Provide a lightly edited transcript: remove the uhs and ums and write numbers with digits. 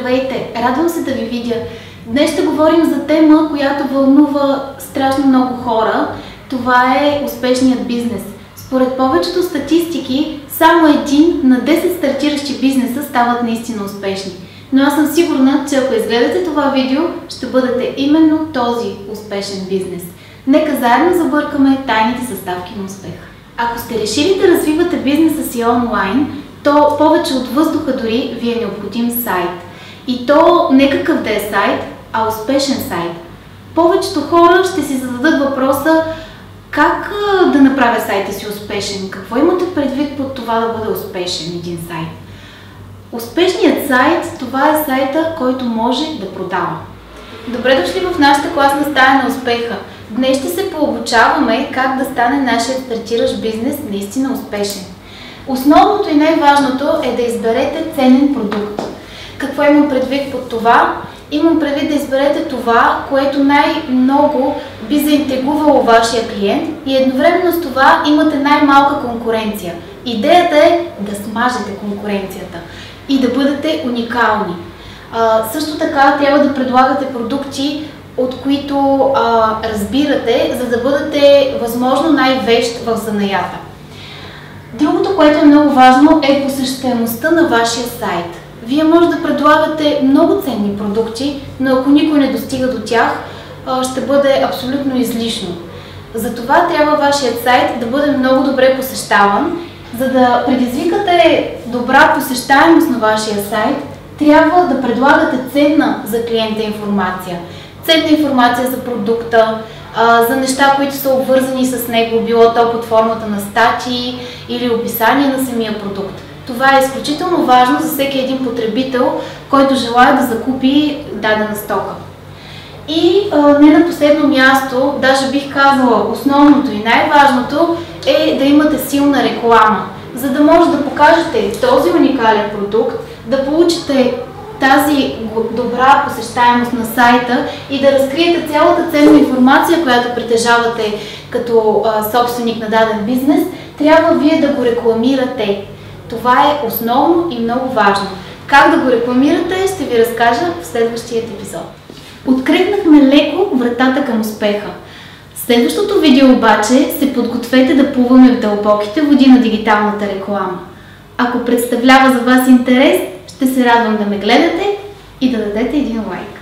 Здравейте! Радвам се да ви видя. Днес ще говорим за тема, която вълнува страшно много хора. Това е успешният бизнес. Според повечето статистики, само 1 на 10 стартиращи бизнеса стават наистина успешни. Но аз съм сигурна, че ако изгледате това видео, ще бъдете именно този успешен бизнес. Нека заедно забъркаме тайните съставки на успеха. Ако сте решили да развивате бизнеса си онлайн, то повече от въздуха дори ви е необходим сайт. И то не какъв да е сайт, а успешен сайт. Повечето хора ще си зададат въпроса: как да направя сайта си успешен? Какво имате предвид под това да бъде успешен един сайт? Успешният сайт, това е сайта, който може да продава. Добре дошли в нашата класна стая на успеха. Днес ще се пообучаваме как да стане нашият стартиращ бизнес наистина успешен. Основното и най-важното е да изберете ценен продукт. Какво имам предвид под това? Имам предвид да изберете това, което най-много би заинтригувало вашия клиент и едновременно с това имате най-малка конкуренция. Идеята е да смажете конкуренцията и да бъдете уникални. Също така трябва да предлагате продукти, от които разбирате, за да бъдете възможно най-вещ в занаята. Другото, което е много важно, е посещаемостта на вашия сайт. Вие може да предлагате много ценни продукти, но ако никой не достига до тях, ще бъде абсолютно излишно. Затова трябва вашият сайт да бъде много добре посещаван. За да предизвикате добра посещаемост на вашия сайт, трябва да предлагате ценна за клиента информация. Ценна информация за продукта, за неща, които са обвързани с него, било то под формата на статии или описание на самия продукт. Това е изключително важно за всеки един потребител, който желае да закупи дадена стока. И не на последно място, даже бих казала основното и най-важното е да имате силна реклама, за да може да покажете този уникален продукт, да получите тази добра посещаемост на сайта и да разкриете цялата ценна информация, която притежавате като собственик на даден бизнес, трябва вие да го рекламирате. Това е основно и много важно. Как да го рекламирате, ще ви разкажа в следващия епизод. Открехнахме леко вратата към успеха. В следващото видео обаче се подгответе да плуваме в дълбоките води на дигиталната реклама. Ако представлява за вас интерес, ще се радвам да ме гледате и да дадете един лайк.